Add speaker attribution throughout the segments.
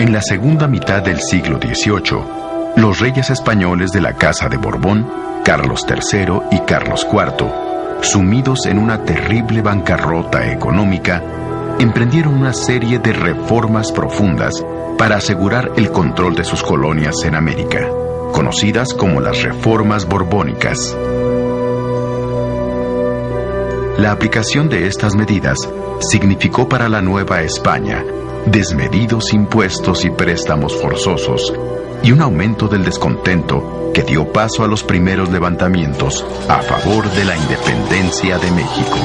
Speaker 1: En la segunda mitad del siglo XVIII, los reyes españoles de la Casa de Borbón, Carlos III y Carlos IV, sumidos en una terrible bancarrota económica, emprendieron una serie de reformas profundas para asegurar el control de sus colonias en América, conocidas como las Reformas Borbónicas. La aplicación de estas medidas significó para la Nueva España desmedidos impuestos y préstamos forzosos y un aumento del descontento que dio paso a los primeros levantamientos a favor de la independencia de México.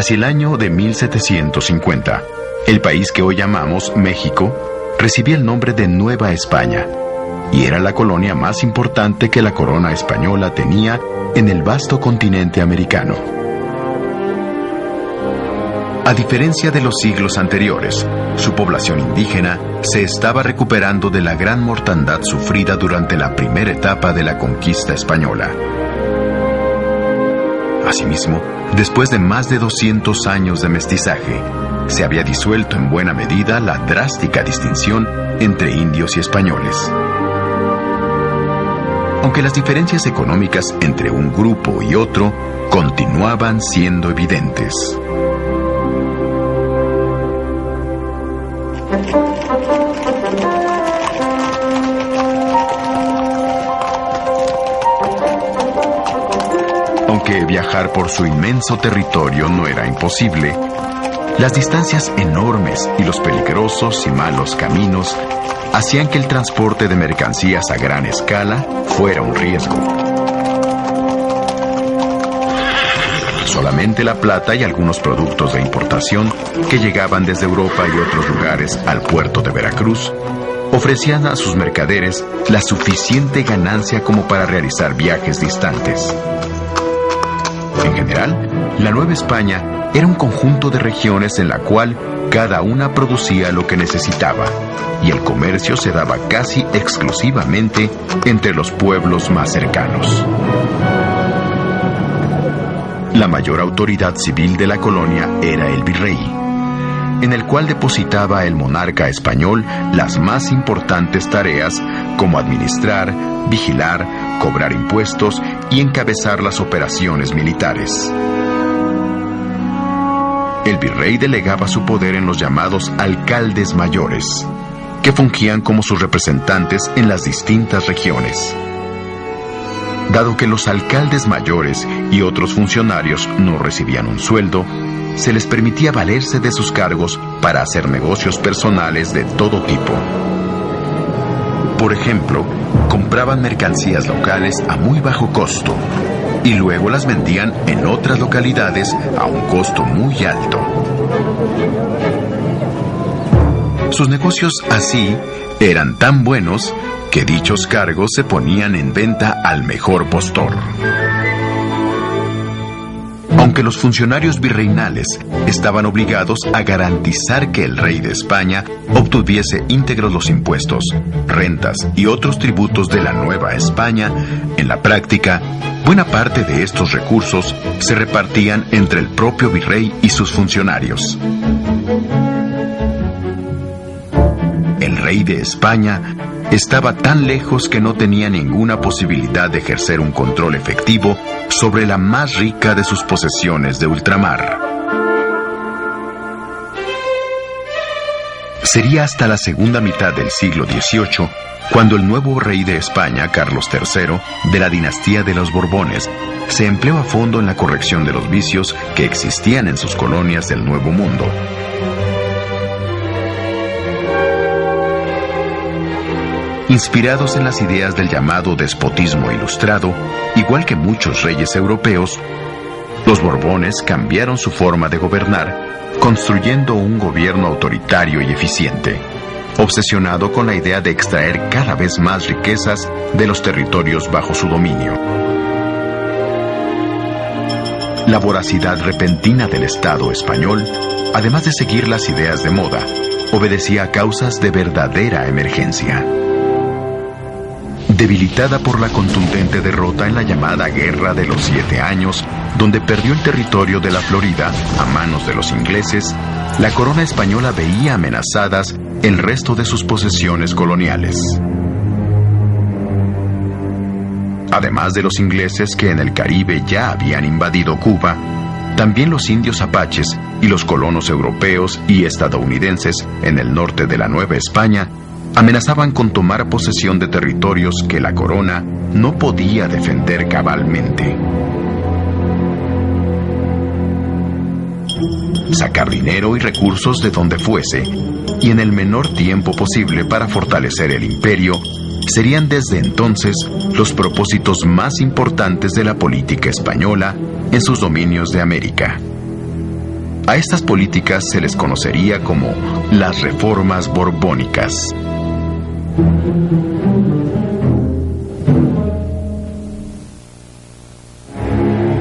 Speaker 1: Hacia el año de 1750, el país que hoy llamamos México recibía el nombre de Nueva España y era la colonia más importante que la corona española tenía en el vasto continente americano. A diferencia de los siglos anteriores, su población indígena se estaba recuperando de la gran mortandad sufrida durante la primera etapa de la conquista española. Asimismo, después de más de 200 años de mestizaje, se había disuelto en buena medida la drástica distinción entre indios y españoles. Aunque las diferencias económicas entre un grupo y otro continuaban siendo evidentes. Aunque viajar por su inmenso territorio no era imposible, las distancias enormes y los peligrosos y malos caminos hacían que el transporte de mercancías a gran escala fuera un riesgo. Solamente la plata y algunos productos de importación que llegaban desde Europa y otros lugares al puerto de Veracruz ofrecían a sus mercaderes la suficiente ganancia como para realizar viajes distantes. En general, la Nueva España era un conjunto de regiones en la cual cada una producía lo que necesitaba, y el comercio se daba casi exclusivamente entre los pueblos más cercanos. La mayor autoridad civil de la colonia era el virrey, en el cual depositaba el monarca español las más importantes tareas como administrar, vigilar, cobrar impuestos y encabezar las operaciones militares. El virrey delegaba su poder en los llamados alcaldes mayores, que fungían como sus representantes en las distintas regiones. Dado que los alcaldes mayores y otros funcionarios no recibían un sueldo, se les permitía valerse de sus cargos para hacer negocios personales de todo tipo. Por ejemplo, compraban mercancías locales a muy bajo costo y luego las vendían en otras localidades a un costo muy alto. Sus negocios así eran tan buenos que dichos cargos se ponían en venta al mejor postor. Aunque los funcionarios virreinales estaban obligados a garantizar que el rey de España obtuviese íntegros los impuestos, rentas y otros tributos de la Nueva España, en la práctica, buena parte de estos recursos se repartían entre el propio virrey y sus funcionarios. El rey de España estaba tan lejos que no tenía ninguna posibilidad de ejercer un control efectivo sobre la más rica de sus posesiones de ultramar. Sería hasta la segunda mitad del siglo XVIII cuando el nuevo rey de España, Carlos III, de la dinastía de los Borbones, se empleó a fondo en la corrección de los vicios que existían en sus colonias del Nuevo Mundo. Inspirados en las ideas del llamado despotismo ilustrado, igual que muchos reyes europeos, los Borbones cambiaron su forma de gobernar, construyendo un gobierno autoritario y eficiente, obsesionado con la idea de extraer cada vez más riquezas de los territorios bajo su dominio. La voracidad repentina del Estado español, además de seguir las ideas de moda, obedecía a causas de verdadera emergencia. Debilitada por la contundente derrota en la llamada Guerra de los 7 Años, donde perdió el territorio de la Florida a manos de los ingleses, la corona española veía amenazadas el resto de sus posesiones coloniales. Además de los ingleses que en el Caribe ya habían invadido Cuba, también los indios apaches y los colonos europeos y estadounidenses en el norte de la Nueva España amenazaban con tomar posesión de territorios que la corona no podía defender cabalmente. Sacar dinero y recursos de donde fuese, y en el menor tiempo posible para fortalecer el imperio, serían desde entonces los propósitos más importantes de la política española en sus dominios de América. A estas políticas se les conocería como las reformas borbónicas.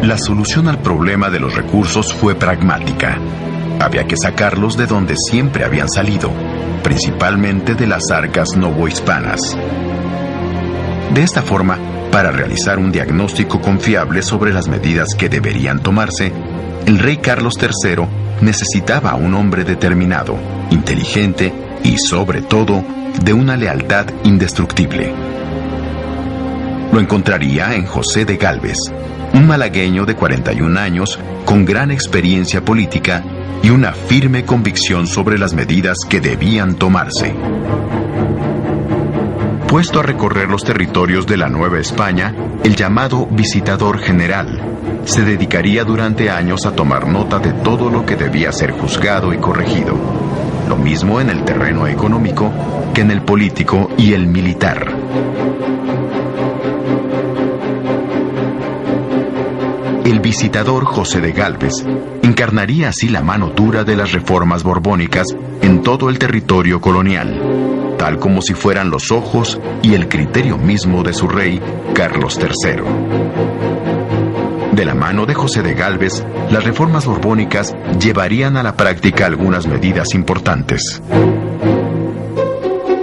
Speaker 1: La solución al problema de los recursos fue pragmática. Había que sacarlos de donde siempre habían salido, principalmente de las arcas novohispanas. De esta forma, para realizar un diagnóstico confiable sobre las medidas que deberían tomarse, el rey Carlos III necesitaba a un hombre determinado, inteligente y, sobre todo, de una lealtad indestructible. Lo encontraría en José de Gálvez, un malagueño de 41 años con gran experiencia política y una firme convicción sobre las medidas que debían tomarse. Puesto a recorrer los territorios de la Nueva España, el llamado visitador general se dedicaría durante años a tomar nota de todo lo que debía ser juzgado y corregido, lo mismo en el terreno económico que en el político y el militar. El visitador José de Gálvez encarnaría así la mano dura de las reformas borbónicas en todo el territorio colonial, tal como si fueran los ojos y el criterio mismo de su rey, Carlos III. De la mano de José de Gálvez, las reformas borbónicas llevarían a la práctica algunas medidas importantes.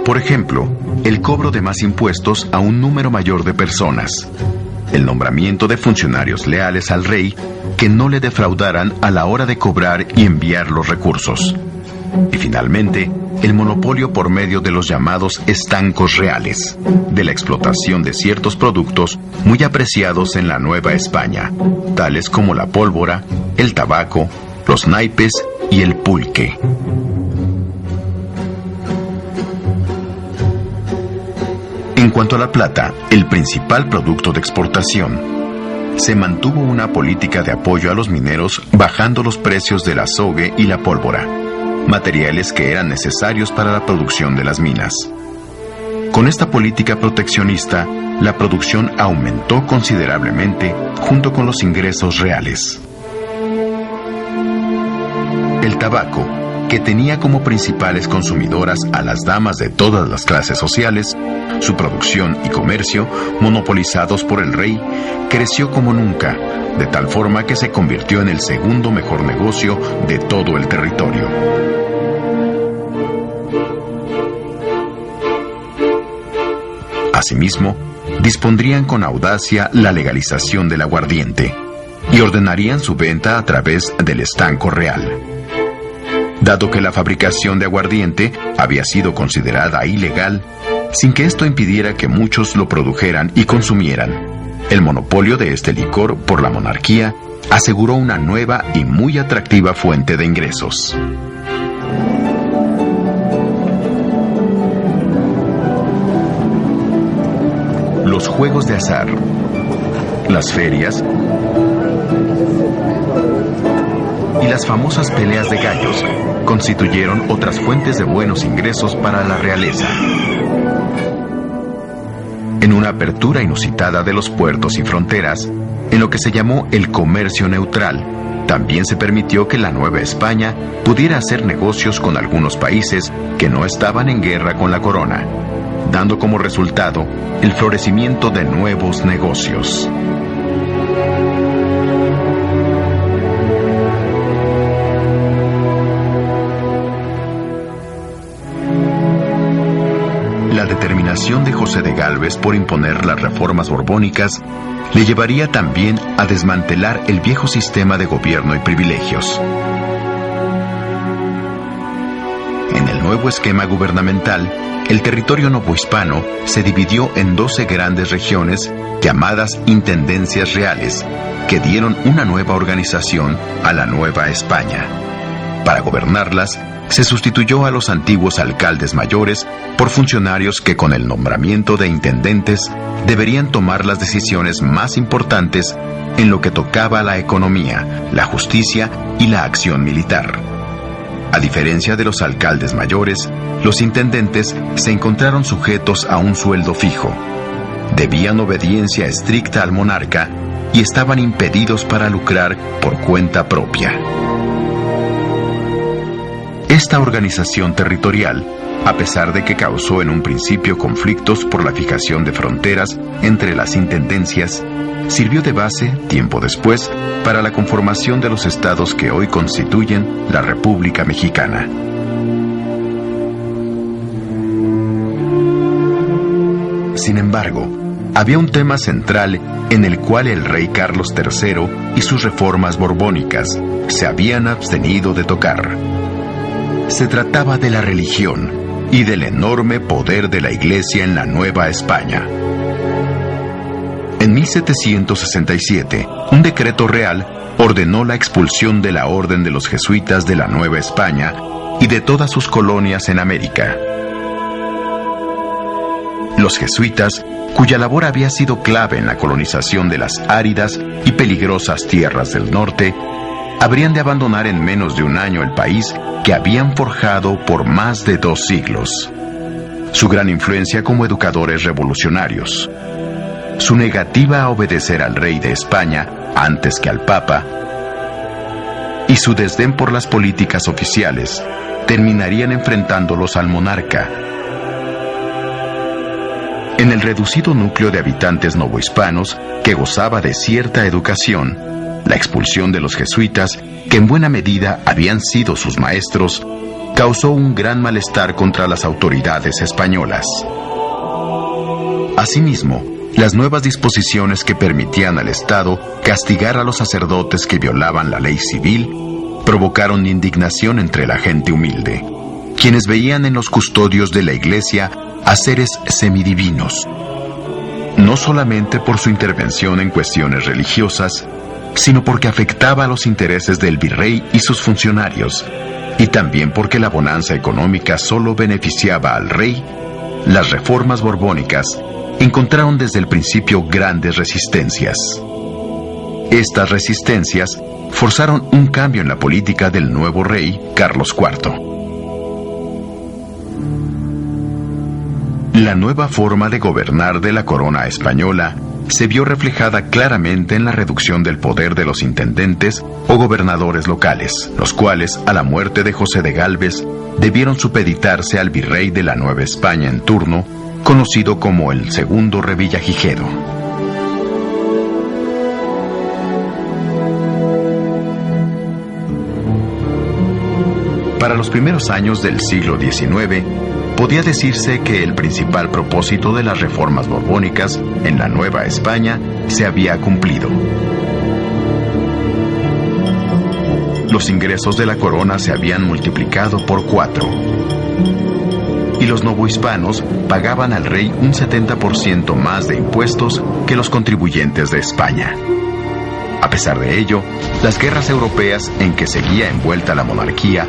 Speaker 1: Por ejemplo, el cobro de más impuestos a un número mayor de personas, el nombramiento de funcionarios leales al rey que no le defraudaran a la hora de cobrar y enviar los recursos, y finalmente, el monopolio por medio de los llamados estancos reales, de la explotación de ciertos productos muy apreciados en la Nueva España, tales como la pólvora, el tabaco, los naipes y el pulque. En cuanto a la plata, el principal producto de exportación, se mantuvo una política de apoyo a los mineros bajando los precios del azogue y la pólvora, materiales que eran necesarios para la producción de las minas. Con esta política proteccionista, la producción aumentó considerablemente junto con los ingresos reales. El tabaco, que tenía como principales consumidoras a las damas de todas las clases sociales, su producción y comercio, monopolizados por el rey, creció como nunca, de tal forma que se convirtió en el segundo mejor negocio de todo el territorio. Asimismo, dispondrían con audacia la legalización del aguardiente y ordenarían su venta a través del estanco real. dado que la fabricación de aguardiente había sido considerada ilegal, sin que esto impidiera que muchos lo produjeran y consumieran. El monopolio de este licor por la monarquía aseguró una nueva y muy atractiva fuente de ingresos. Los juegos de azar, las ferias y las famosas peleas de gallos constituyeron otras fuentes de buenos ingresos para la realeza. En una apertura inusitada de los puertos y fronteras, en lo que se llamó el comercio neutral, también se permitió que la Nueva España pudiera hacer negocios con algunos países que no estaban en guerra con la corona, dando como resultado el florecimiento de nuevos negocios. La determinación de José de Gálvez por imponer las reformas borbónicas le llevaría también a desmantelar el viejo sistema de gobierno y privilegios. En el nuevo esquema gubernamental, el territorio novohispano se dividió en 12 grandes regiones llamadas intendencias reales, que dieron una nueva organización a la Nueva España. Para gobernarlas, se sustituyó a los antiguos alcaldes mayores por funcionarios que con el nombramiento de intendentes deberían tomar las decisiones más importantes en lo que tocaba a la economía, la justicia y la acción militar. A diferencia de los alcaldes mayores, los intendentes se encontraron sujetos a un sueldo fijo, debían obediencia estricta al monarca y estaban impedidos para lucrar por cuenta propia. Esta organización territorial, a pesar de que causó en un principio conflictos por la fijación de fronteras entre las intendencias, sirvió de base, tiempo después, para la conformación de los estados que hoy constituyen la República Mexicana. Sin embargo, había un tema central en el cual el rey Carlos III y sus reformas borbónicas se habían abstenido de tocar. Se trataba de la religión y del enorme poder de la Iglesia en la Nueva España. En 1767, un decreto real ordenó la expulsión de la Orden de los Jesuitas de la Nueva España y de todas sus colonias en América. Los jesuitas, cuya labor había sido clave en la colonización de las áridas y peligrosas tierras del norte, habrían de abandonar en menos de un año el país que habían forjado por más de 2 siglos. Su gran influencia como educadores revolucionarios, su negativa a obedecer al rey de España antes que al Papa, y su desdén por las políticas oficiales, terminarían enfrentándolos al monarca. En el reducido núcleo de habitantes novohispanos, que gozaba de cierta educación, la expulsión de los jesuitas, que en buena medida habían sido sus maestros, causó un gran malestar contra las autoridades españolas. Asimismo, las nuevas disposiciones que permitían al Estado castigar a los sacerdotes que violaban la ley civil provocaron indignación entre la gente humilde, quienes veían en los custodios de la Iglesia a seres semidivinos, no solamente por su intervención en cuestiones religiosas, sino porque afectaba a los intereses del virrey y sus funcionarios, y también porque la bonanza económica solo beneficiaba al rey. Las reformas borbónicas encontraron desde el principio grandes resistencias. Estas resistencias forzaron un cambio en la política del nuevo rey Carlos IV. La nueva forma de gobernar de la corona española se vio reflejada claramente en la reducción del poder de los intendentes o gobernadores locales, los cuales, a la muerte de José de Gálvez, debieron supeditarse al virrey de la Nueva España en turno, conocido como el Segundo Revillagigedo. Para los primeros años del siglo XIX, podía decirse que el principal propósito de las reformas borbónicas en la Nueva España se había cumplido. los ingresos de la corona se habían multiplicado por 4. Y los novohispanos pagaban al rey un 70% más de impuestos que los contribuyentes de España. A pesar de ello, las guerras europeas en que seguía envuelta la monarquía,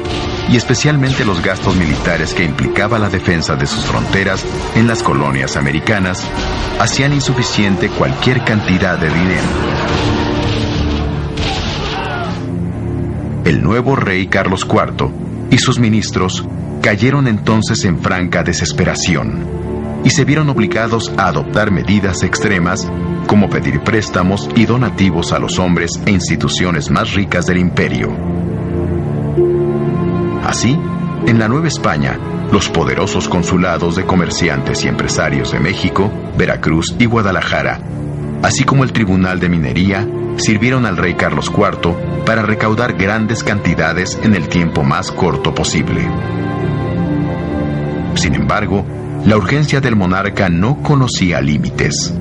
Speaker 1: y especialmente los gastos militares que implicaba la defensa de sus fronteras en las colonias americanas, hacían insuficiente cualquier cantidad de dinero. El nuevo rey Carlos IV y sus ministros cayeron entonces en franca desesperación y se vieron obligados a adoptar medidas extremas como pedir préstamos y donativos a los hombres e instituciones más ricas del imperio. Así, en la Nueva España, los poderosos consulados de comerciantes y empresarios de México, Veracruz y Guadalajara, así como el Tribunal de Minería, sirvieron al rey Carlos IV para recaudar grandes cantidades en el tiempo más corto posible. Sin embargo, la urgencia del monarca no conocía límites.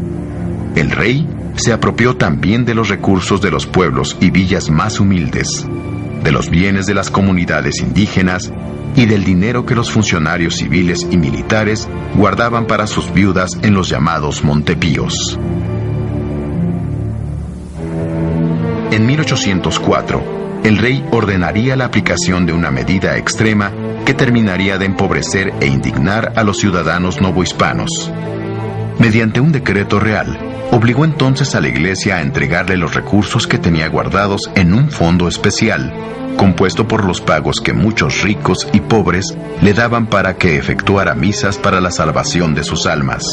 Speaker 1: El rey se apropió también de los recursos de los pueblos y villas más humildes, de los bienes de las comunidades indígenas y del dinero que los funcionarios civiles y militares guardaban para sus viudas en los llamados montepíos. En 1804, el rey ordenaría la aplicación de una medida extrema que terminaría de empobrecer e indignar a los ciudadanos novohispanos. Mediante un decreto real, obligó entonces a la Iglesia a entregarle los recursos que tenía guardados en un fondo especial, compuesto por los pagos que muchos ricos y pobres le daban para que efectuara misas para la salvación de sus almas.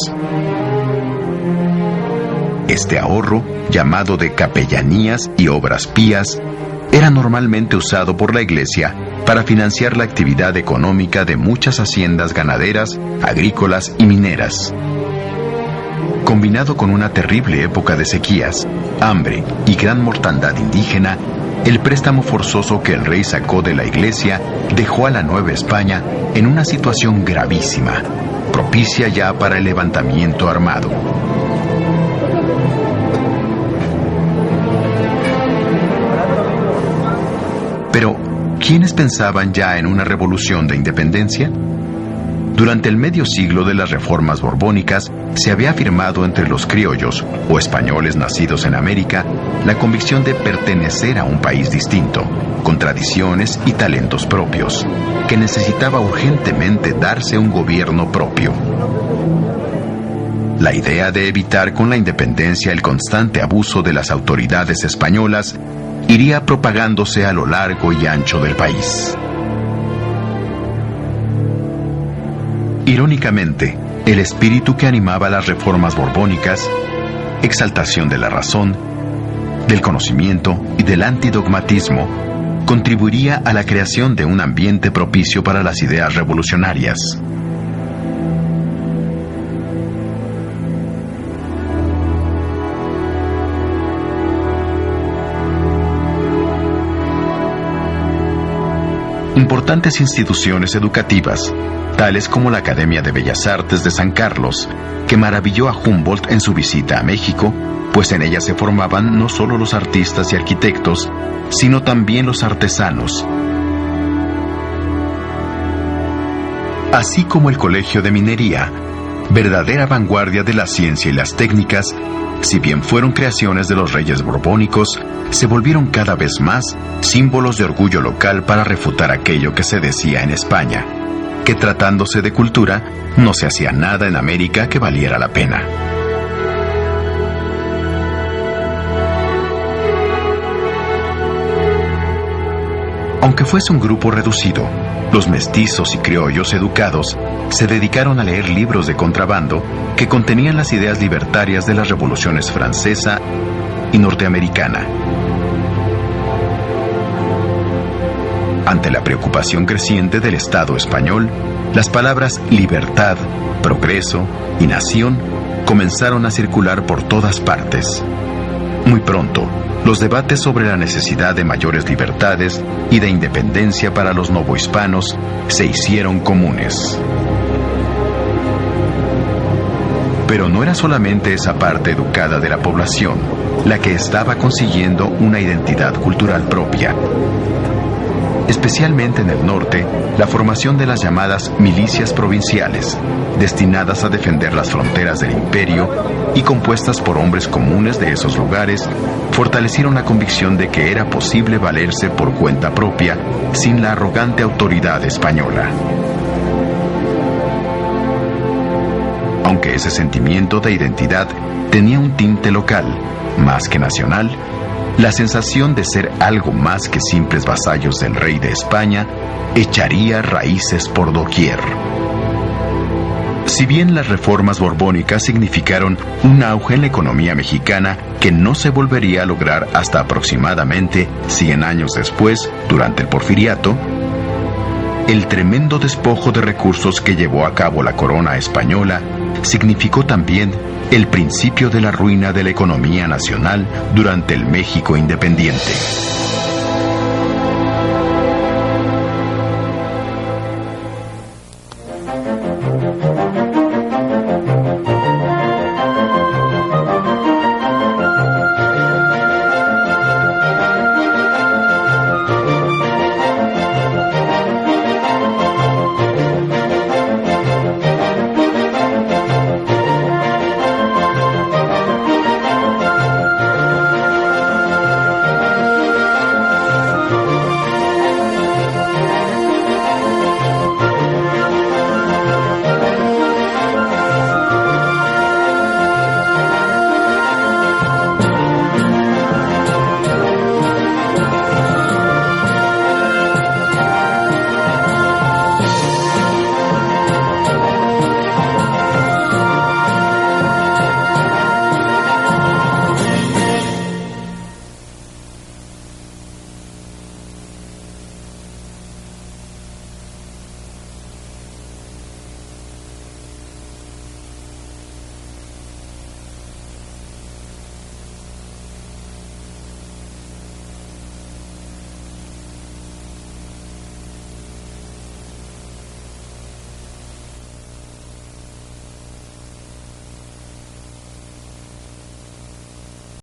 Speaker 1: Este ahorro, llamado de capellanías y obras pías, era normalmente usado por la Iglesia para financiar la actividad económica de muchas haciendas ganaderas, agrícolas y mineras. Combinado con una terrible época de sequías, hambre y gran mortandad indígena, el préstamo forzoso que el rey sacó de la Iglesia dejó a la Nueva España en una situación gravísima, propicia ya para el levantamiento armado. Pero, ¿quiénes pensaban ya en una revolución de independencia? Durante el medio siglo de las reformas borbónicas, se había afirmado entre los criollos, o españoles nacidos en América, la convicción de pertenecer a un país distinto, con tradiciones y talentos propios, que necesitaba urgentemente darse un gobierno propio. La idea de evitar con la independencia el constante abuso de las autoridades españolas iría propagándose a lo largo y ancho del país. Irónicamente, el espíritu que animaba las reformas borbónicas, exaltación de la razón, del conocimiento y del antidogmatismo, contribuiría a la creación de un ambiente propicio para las ideas revolucionarias. Importantes instituciones educativas, tales como la Academia de Bellas Artes de San Carlos, que maravilló a Humboldt en su visita a México, pues en ella se formaban no solo los artistas y arquitectos, sino también los artesanos. Así como el Colegio de Minería, verdadera vanguardia de la ciencia y las técnicas, si bien fueron creaciones de los reyes borbónicos, se volvieron cada vez más símbolos de orgullo local para refutar aquello que se decía en España, que tratándose de cultura, no se hacía nada en América que valiera la pena. Aunque fuese un grupo reducido, los mestizos y criollos educados se dedicaron a leer libros de contrabando que contenían las ideas libertarias de las revoluciones francesa y norteamericana. Ante la preocupación creciente del Estado español, las palabras libertad, progreso y nación comenzaron a circular por todas partes. Muy pronto, los debates sobre la necesidad de mayores libertades y de independencia para los novohispanos se hicieron comunes. Pero no era solamente esa parte educada de la población la que estaba consiguiendo una identidad cultural propia. especialmente en el norte, la formación de las llamadas milicias provinciales, destinadas a defender las fronteras del imperio y compuestas por hombres comunes de esos lugares, fortalecieron la convicción de que era posible valerse por cuenta propia sin la arrogante autoridad española. Aunque ese sentimiento de identidad tenía un tinte local, más que nacional, la sensación de ser algo más que simples vasallos del rey de España echaría raíces por doquier. Si bien las reformas borbónicas significaron un auge en la economía mexicana que no se volvería a lograr hasta aproximadamente 100 años después, durante el Porfiriato, el tremendo despojo de recursos que llevó a cabo la corona española significó también el principio de la ruina de la economía nacional durante el México independiente.